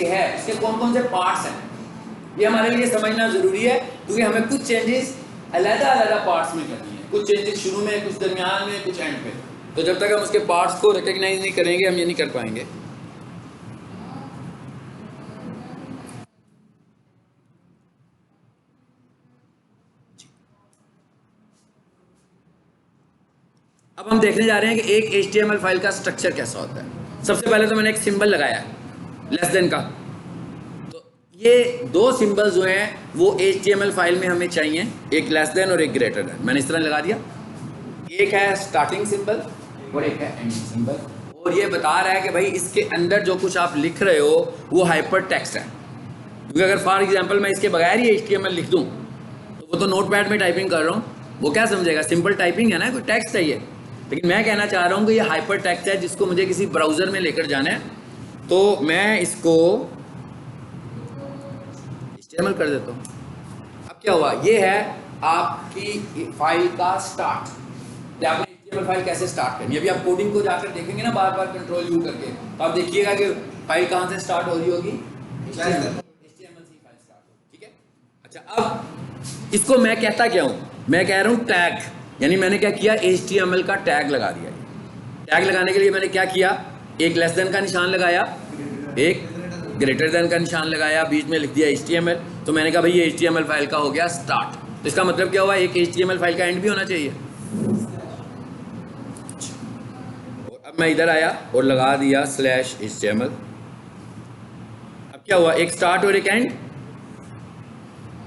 है इसके कौन कौन से पार्ट्स हैं, ये हमारे लिए समझना जरूरी है, क्योंकि हमें कुछ चेंजेस अलग-अलग पार्ट्स में करनी है, कुछ चेंजेस शुरू में, कुछ दरमियान में, कुछ एंड पे। तो जब तक हम उसके पार्ट्स को रिकॉग्नाइज नहीं करेंगे हम ये नहीं कर पाएंगे। अब हम देखने जा रहे हैं कि एक HTML फाइल का स्ट्रक्चर कैसा होता है। सबसे पहले तो मैंने एक सिंबल लगाया है लेस देन का, तो ये दो सिंबल्स जो हैं वो HTML फाइल में हमें चाहिए, एक लेस देन और एक ग्रेटर देन। मैंने इस तरह लगा दिया, एक है स्टार्टिंग सिंबल और एक है एंडिंग सिंबल, और ये बता रहा है कि भाई इसके अंदर जो कुछ आप लिख रहे हो वो हाइपर टेक्स्ट है। क्योंकि अगर फॉर एग्जाम्पल मैं इसके बगैर ही HTML लिख दूँ तो वो तो नोटपैड में टाइपिंग कर रहा हूँ, वो क्या समझेगा, सिंपल टाइपिंग है ना, कोई टेक्स्ट चाहिए। लेकिन मैं कहना चाह रहा हूँ कि ये हाइपर टेक्स्ट है जिसको मुझे किसी ब्राउज़र में लेकर जाना है, तो मैं इसको HTML कर देता हूँ। अब क्या हुआ, ये है आपकी फाइल का स्टार्ट। आपने HTML फाइल कैसे स्टार्ट करनी है, अभी आप कोडिंग को जाकर देखेंगे ना बार बार कंट्रोल यू करके, तो आप देखिएगा कि फाइल कहाँ से स्टार्ट हो रही होगी, HTML से फाइल स्टार्ट होगी, ठीक है। अच्छा, अब इसको मैं कहता क्या हूँ, मैं कह रहा हूँ टैग, यानी मैंने क्या किया, HTML का टैग लगा दिया। टैग लगाने के लिए मैंने क्या किया, एक लेस देन का निशान लगाया, एक ग्रेटर देन का निशान लगाया, बीच में लिख दिया HTML। तो मैंने कहा भाई ये HTML फाइल का हो गया स्टार्ट। तो इसका मतलब क्या हुआ, एक HTML फाइल का एंड भी होना चाहिए। और अब मैं इधर आया और लगा दिया /HTML। अब क्या हुआ, एक स्टार्ट और एक एंड,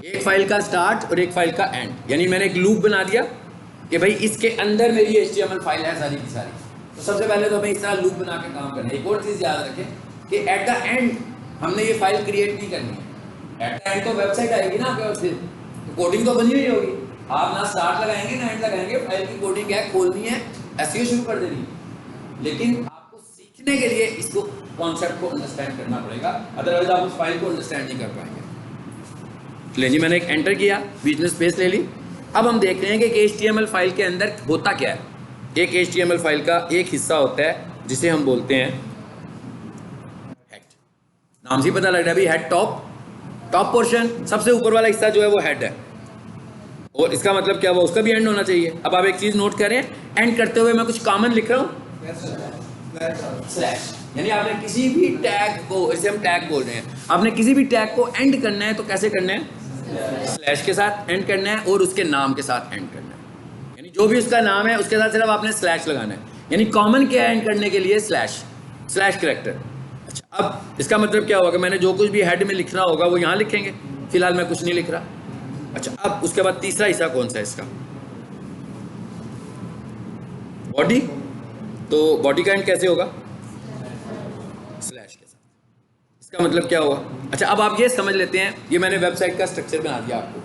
एक फाइल का स्टार्ट और एक फाइल का एंड, यानी मैंने एक लूप बना दिया कि भाई इसके अंदर मेरी HTML फाइल है सारी की सारी। तो सबसे पहले तो हमें इस तरह लूप बना के काम करना है। एक और चीज़ याद रखें कि एट द एंड हमने ये फाइल क्रिएट नहीं करनी है। एट द एंड तो वेबसाइट आएगी ना आपके पास, फिर तो कोडिंग तो बनी हुई होगी, आप ना स्टार्ट लगाएंगे ना एंड लगाएंगे, फाइल की कोडिंग है, खोलनी है, SEO शुरू कर देनी है। लेकिन आपको सीखने के लिए इसको कॉन्सेप्ट को अंडरस्टैंड करना पड़ेगा, अदरवाइज आप उस फाइल को अंडरस्टैंड नहीं कर पाएंगे। ले जी, मैंने एक एंटर किया, बीच में स्पेस ले ली। अब हम देख रहे हैं कि HTML फाइल के अंदर होता क्या है। एक HTML फाइल का एक हिस्सा होता है जिसे हम बोलते हैं हेड। नाम से पता लग रहा है भाई, हेड टॉप पोर्शन, सबसे ऊपर वाला हिस्सा जो है वो हेड है। और इसका मतलब क्या हुआ, उसका भी एंड होना चाहिए। अब आप एक चीज नोट करें, एंड करते हुए मैं कुछ कॉमन लिख रहा हूँ, स्लैश, यानी आपने किसी भी टैग को, इसे हम टैग बोल रहे हैं, आपने किसी भी टैग को एंड करना है तो कैसे करना है, स्लैश के साथ एंड करना है और उसके नाम के साथ एंड करना है। यानी जो भी उसका नाम है उसके साथ सिर्फ आपने स्लैश लगाना है। यानी कॉमन क्या है एंड करने के लिए, स्लैश करैक्टर। अच्छा, अब इसका मतलब क्या होगा, मैंने जो कुछ भी हेड में लिखना होगा वो यहाँ लिखेंगे, फिलहाल मैं कुछ नहीं लिख रहा। अच्छा, अब उसके बाद तीसरा हिस्सा कौन सा है इसका, बॉडी। तो बॉडी का एंड कैसे होगा, स्लैश के साथ। इसका मतलब क्या हुआ। अच्छा, अब आप ये समझ लेते हैं, ये मैंने वेबसाइट का स्ट्रक्चर बना दिया आपको,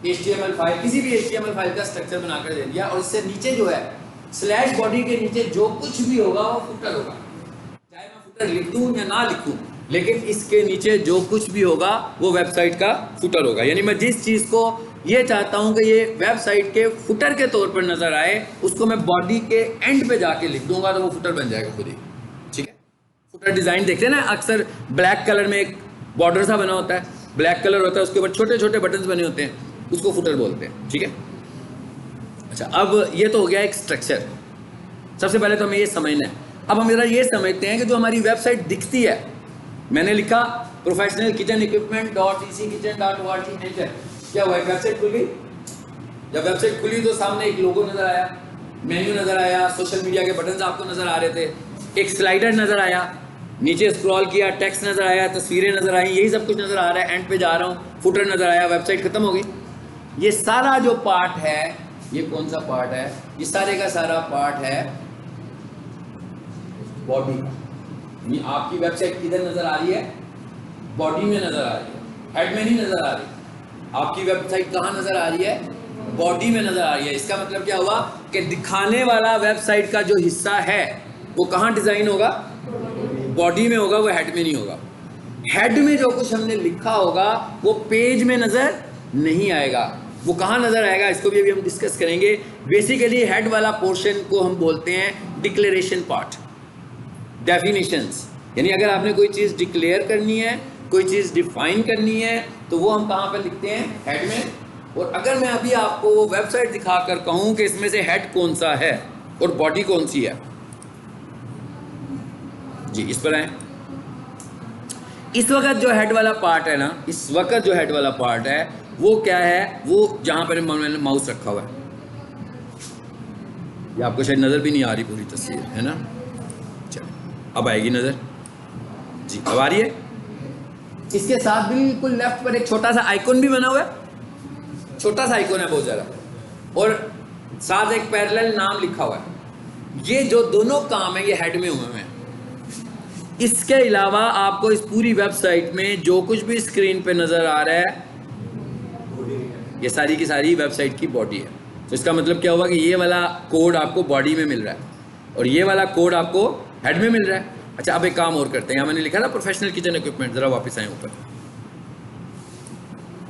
HTML फाइल, किसी भी HTML फाइल का स्ट्रक्चर बनाकर दे दिया, और इससे नीचे जो है स्लैश बॉडी के नीचे जो कुछ भी होगा वो फुटर होगा। चाहे मैं फुटर लिख दूं या ना लिखूं, लेकिन इसके नीचे जो कुछ भी होगा वो वेबसाइट का फुटर होगा। यानी मैं जिस चीज को ये चाहता हूं कि ये वेबसाइट के फुटर के तौर पर नजर आए, उसको मैं बॉडी के एंड पे जाके लिख दूंगा तो वो फुटर बन जाएगा खुद ही। ठीक है, फुटर डिजाइन देखते हैं ना अक्सर, ब्लैक कलर में एक बॉर्डर सा बना होता है, ब्लैक कलर होता है, उसके ऊपर छोटे छोटे बटन्स बने होते हैं, उसको फुटर बोलते हैं। ठीक है, अच्छा, अब ये तो हो गया एक स्ट्रक्चर। सबसे पहले तो हमें ये समझना है। अब हम जरा ये समझते हैं कि जो हमारी वेबसाइट दिखती है, मैंने लिखा professional kitchen equipment .eckitchen.org, enter, क्या हुआ, वेबसाइट खुल गई। जब वेबसाइट खुली तो सामने एक लोगो नजर आया, मेन्यू नजर आया, सोशल मीडिया के बटन्स आपको नजर आ रहे थे, एक स्लाइडर नजर आया, नीचे स्क्रॉल किया, टेक्स्ट नजर आया, तस्वीरें नजर आई, यही सब कुछ नजर आ रहा है। एंड पे जा रहा हूँ, फुटर नजर आया, वेबसाइट खत्म हो गई। ये सारा जो पार्ट है, ये कौन सा पार्ट है, ये सारे का सारा पार्ट है बॉडी का। यानी आपकी वेबसाइट किधर नजर आ रही है, बॉडी में नजर आ रही है, हेड में नहीं नजर आ रही। आपकी वेबसाइट कहाँ नजर आ रही है, बॉडी में नजर आ रही है। इसका मतलब क्या हुआ कि दिखाने वाला वेबसाइट का जो हिस्सा है वो कहाँ डिजाइन होगा, बॉडी में होगा, वो हेड में नहीं होगा। हेड में जो कुछ हमने लिखा होगा वो पेज में नजर नहीं आएगा। वो कहाँ नजर आएगा, इसको भी अभी हम डिस्कस करेंगे। बेसिकली हेड वाला पोर्शन को हम बोलते हैं डिक्लेरेशन पार्ट, डेफिनेशंस। यानी अगर आपने कोई चीज़ डिक्लेयर करनी है, कोई चीज़ डिफाइन करनी है, तो वो हम कहाँ पर लिखते हैं? हेड में। और अगर मैं अभी आपको वो वेबसाइट दिखाकर कहूँ कि इसमें से हेड कौन सा है और बॉडी कौन सी है, जी इस पर आए। इस वक्त जो हेड वाला पार्ट है ना, इस वक्त जो हेड वाला पार्ट है वो क्या है? वो जहाँ पर मैंने माउस रखा हुआ है, ये आपको शायद नज़र भी नहीं आ रही पूरी तस्वीर, है ना? चलो अब आएगी नज़र, जी अब आ रही है। इसके साथ बिल्कुल लेफ्ट पर एक छोटा सा आइकॉन भी बना हुआ है, छोटा सा आइकॉन है बहुत ज़्यादा, और साथ एक पैरेलल नाम लिखा हुआ है। ये जो दोनों काम है ये हेड में हुए हैं। इसके अलावा आपको इस पूरी वेबसाइट में जो कुछ भी स्क्रीन पे नज़र आ रहा है ये सारी की सारी वेबसाइट की बॉडी है। तो इसका मतलब क्या हुआ कि ये वाला कोड आपको बॉडी में मिल रहा है और ये वाला कोड आपको हेड में मिल रहा है। अच्छा अब एक काम और करते हैं, यहाँ मैंने लिखा था प्रोफेशनल किचन इक्विपमेंट, ज़रा वापस आए ऊपर।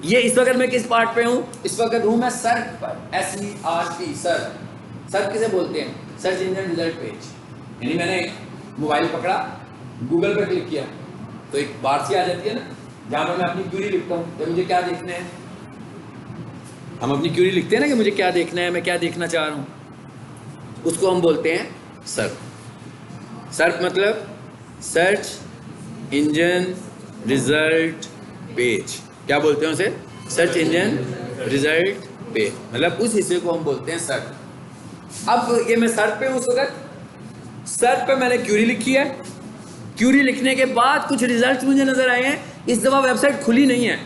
ये इस वक्त मैं किस पार्ट पे हूँ? इस वक्त हूँ मैं सर्च पर, SERC, सर्च। सर्च किसे बोलते हैं? Search engine result page. यानी मैंने मोबाइल पकड़ा, गूगल पर क्लिक किया तो एक बार सी आ जाती है ना, जहाँ पर मैं अपनी क्यूरी लिखता हूँ तो मुझे क्या देखना है। हम अपनी क्यूरी लिखते हैं ना कि मुझे क्या देखना है, मैं क्या देखना चाह रहा हूँ, उसको हम बोलते हैं सर्च। सर्च मतलब सर्च इंजन रिजल्ट पेज। क्या बोलते हैं उसे? सर्च इंजन रिजल्ट पेज, मतलब उस हिस्से को हम बोलते हैं सर्च। अब ये मैं सर्च पे, उस वक्त सर्च पे मैंने क्यूरी लिखी है, क्यूरी लिखने के बाद कुछ रिजल्ट्स मुझे नजर आए हैं। इस दफ़ा वेबसाइट खुली नहीं है,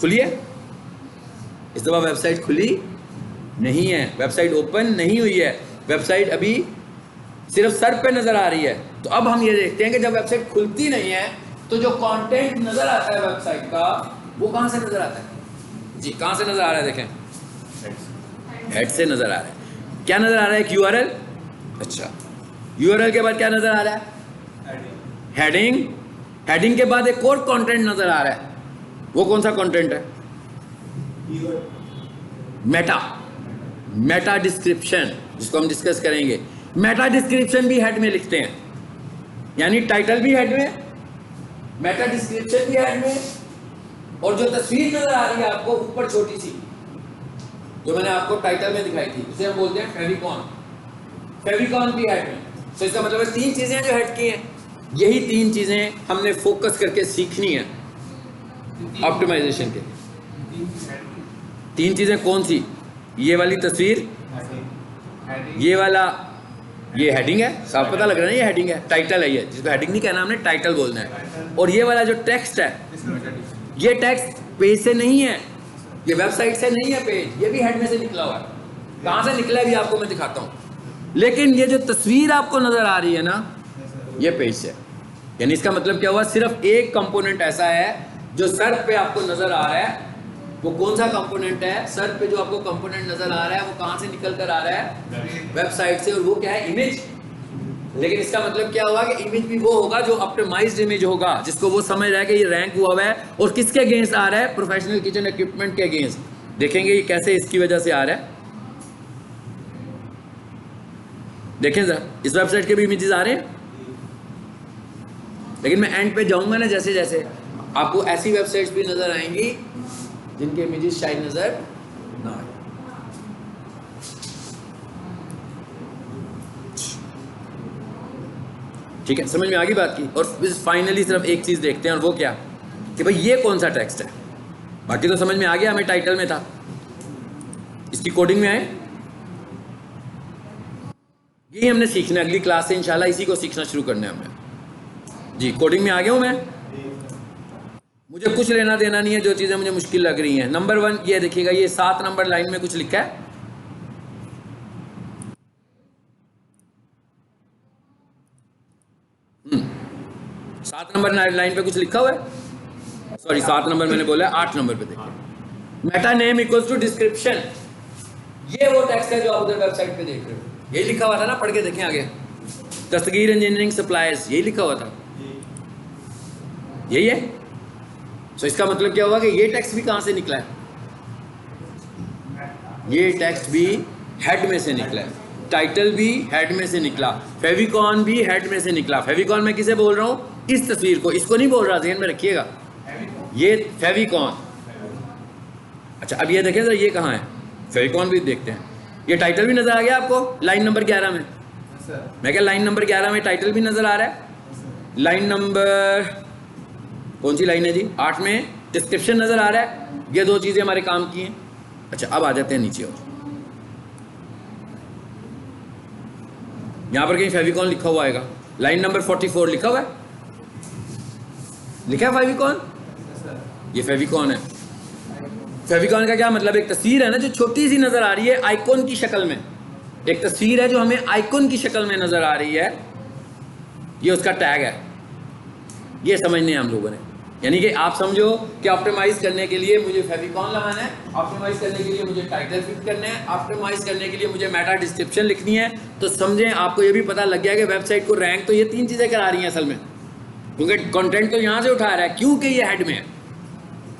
खुली है? इस दफ़ा वेबसाइट खुली नहीं है, वेबसाइट ओपन नहीं हुई है, वेबसाइट अभी सिर्फ सर्च पे नज़र आ रही है। तो अब हम ये देखते हैं कि जब वेबसाइट खुलती नहीं है तो जो कंटेंट नज़र आता है वेबसाइट का वो कहाँ से नज़र आता है? जी कहाँ से नज़र आ रहा है? देखें, हेड से नज़र आ रहा है। क्या नज़र आ रहा है? एक URL। अच्छा, URL के बाद क्या नज़र आ रहा है? हेडिंग। हेडिंग के बाद एक और कंटेंट नज़र आ रहा है, वो कौन सा कंटेंट है? मेटा। मेटा डिस्क्रिप्शन, जिसको हम डिस्कस करेंगे। मेटा डिस्क्रिप्शन भी हेड में लिखते हैं, यानी टाइटल भी हेड में, मेटा डिस्क्रिप्शन भी हेड में, और जो तस्वीर नजर आ रही है आपको ऊपर छोटी सी, जो मैंने आपको टाइटल में दिखाई थी, उसे हम बोलते हैं फेविकॉन। फेविकॉन भी हेड में। तो इसका मतलब है तीन चीजें जो हेड की हैं, यही तीन चीजें हमने फोकस करके सीखनी है ऑप्टिमाइजेशन के। तीन चीजें कौन सी? ये वाली तस्वीर, ये वाला, ये हेडिंग है, साफ पता लग रहा है ना, ये हेडिंग है, टाइटल है, ये जिसको हेडिंग नहीं कहना, हमने टाइटल बोलना है। और ये वाला जो टेक्स्ट है, ये टेक्स्ट पेज से नहीं है, ये वेबसाइट से नहीं है पेज, ये भी हेड में से निकला हुआ है। कहाँ से निकला है भी आपको मैं दिखाता हूँ। लेकिन ये जो तस्वीर आपको नजर आ रही है ना, ये पेज से। यानी इसका मतलब क्या हुआ? सिर्फ एक कंपोनेंट ऐसा है जो सर्च पे आपको नजर आ रहा है। वो कौन सा कंपोनेंट है? सर्च पे जो आपको कंपोनेंट नजर आ रहा है वो कहाँ से निकल कर आ रहा है? वेबसाइट से। और वो क्या है? इमेज। लेकिन इसका मतलब क्या हुआ कि इमेज भी वो होगा जो ऑप्टिमाइज्ड इमेज होगा, जिसको वो समझ रहा है कि ये रैंक हुआ है। और किसके अगेंस्ट आ रहा है? प्रोफेशनल किचन इक्विपमेंट के अगेंस्ट। देखेंगे ये कैसे इसकी वजह से आ रहा है। देखें जरा, इस वेबसाइट के भी इमेजेस आ रहे हैं, लेकिन मैं एंड पे जाऊंगा ना, जैसे जैसे आपको ऐसी वेबसाइट्स भी नजर आएंगी जिनके इमेजेस शायद नजर ना आए। ठीक है, समझ में आ गई बात की। और फाइनली सिर्फ एक चीज देखते हैं, और वो क्या कि भाई ये कौन सा टेक्स्ट है। बाकी तो समझ में आ गया, हमें टाइटल में था। इसकी कोडिंग में आए, यही हमने सीखना है। अगली क्लास से इंशाल्लाह इसी को सीखना शुरू करना है हमें। जी कोडिंग में आ गया हूं मैं। मुझे कुछ लेना देना नहीं है जो चीज़ें मुझे मुश्किल लग रही हैं। नंबर 1 ये देखिएगा, ये 7 नंबर लाइन में कुछ लिखा है। सात नंबर लाइन पे कुछ लिखा हुआ है। सॉरी 7 नंबर मैंने बोला है, 8 नंबर पे देखिए। Meta name equals to description. ये वो टेक्स्ट है जो आप उधर वेबसाइट पे देख रहे हो। यही लिखा हुआ था ना, पढ़ के देखें आगे। दस्तगीर इंजीनियरिंग सप्लायर्स, यही लिखा हुआ था, यही है। तो इसका मतलब क्या हुआ कि ये टेक्स्ट भी कहां से निकला है? ये टेक्स्ट भी हेड में से निकला है, टाइटल भी हेड में से निकला, फेविकॉन भी हेड में से निकला। फेविकॉन मैं किसे बोल रहा हूं? इस तस्वीर को, इसको नहीं बोल रहा, ध्यान में रखिएगा, ये फेविकॉन। अच्छा अब ये देखें जरा, ये कहाँ है, फेविकॉन भी देखते हैं। ये टाइटल भी नजर आ गया आपको लाइन नंबर 11 में? मैं क्या लाइन नंबर 11 में टाइटल भी नजर आ रहा है? लाइन नंबर कौन सी लाइन है जी? 8 में डिस्क्रिप्शन नजर आ रहा है। ये दो चीजें हमारे काम की हैं। अच्छा अब आ जाते हैं नीचे, और यहां पर कहीं फेविकॉन लिखा हुआ आएगा, लाइन नंबर 44 लिखा हुआ है, लिखा है फेविकॉन, ये फेविकॉन है। फेविकॉन का क्या मतलब? एक तस्वीर है ना जो छोटी सी नजर आ रही है आइकॉन की शक्ल में, एक तस्वीर है जो हमें आइकॉन की शक्ल में नजर आ रही है, ये उसका टैग है। ये समझने हैं हम लोगों ने, यानी कि आप समझो कि ऑप्टिमाइज करने के लिए मुझे फेविकॉन लगाना है, ऑप्टिमाइज करने के लिए मुझे टाइटल फिट करना है, ऑप्टिमाइज करने के लिए मुझे मेटा डिस्क्रिप्शन लिखनी है। तो समझें, आपको ये भी पता लग गया कि वेबसाइट को रैंक तो ये 3 चीज़ें करा रही हैं असल में, क्योंकि कंटेंट तो यहाँ से उठा रहा है, क्योंकि ये हेड में है।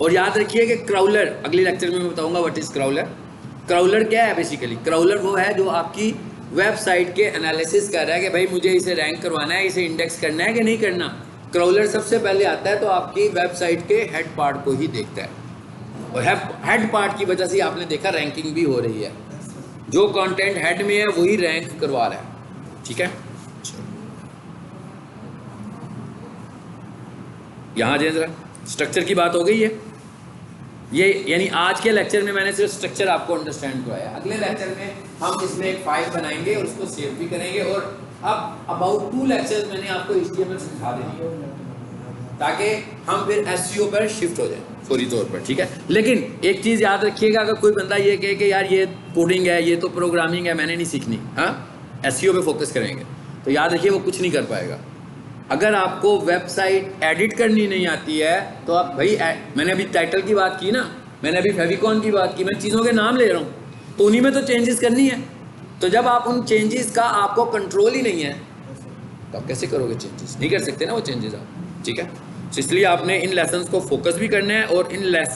और याद रखिए कि क्राउलर, अगले लेक्चर में मैं बताऊंगा व्हाट इज क्राउलर। क्राउलर क्या है बेसिकली? क्राउलर वो है जो आपकी वेबसाइट के एनालिसिस कर रहा है कि भाई मुझे इसे रैंक करवाना है, इसे इंडेक्स करना है कि नहीं करना। क्राउलर सबसे पहले आता है तो आपकी वेबसाइट के हेड पार्ट को ही देखता है, और हेड पार्ट की वजह से आपने देखा रैंकिंग भी हो रही है। जो कंटेंट हेड में है वही रैंक करवा रहा है, ठीक है। यहाँ जाए जरा, स्ट्रक्चर की बात हो गई है। ये यानी आज के लेक्चर में मैंने सिर्फ स्ट्रक्चर आपको अंडरस्टैंड करवाया। अगले लेक्चर में हम इसमें एक फाइल बनाएंगे और उसको सेव भी करेंगे। और अब अबाउट 2 लेक्चर्स मैंने आपको HTML सिखा देनी है ताकि हम फिर SEO पर शिफ्ट हो जाए फौरी तौर पर, ठीक है। लेकिन एक चीज़ याद रखिएगा, अगर कोई बंदा ये कहे कि यार ये कोडिंग है, ये तो प्रोग्रामिंग है, मैंने नहीं सीखनी, हाँ SEO पे फोकस करेंगे, तो याद रखिए वो कुछ नहीं कर पाएगा। अगर आपको वेबसाइट एडिट करनी नहीं आती है तो आप भाई, मैंने अभी टाइटल की बात की ना, मैंने अभी फेविकॉन की बात की, मैं चीज़ों के नाम ले रहा हूँ, तो उन्हीं में तो चेंजेस करनी है। तो जब आप उन चेंजेस का आपको कंट्रोल ही नहीं है तो आप कैसे करोगे चेंजेस? नहीं कर सकते ना वो चेंजेस आप, ठीक है। तो इसलिए आपने इन लेसन्स को फोकस भी करना है, और इन लेसन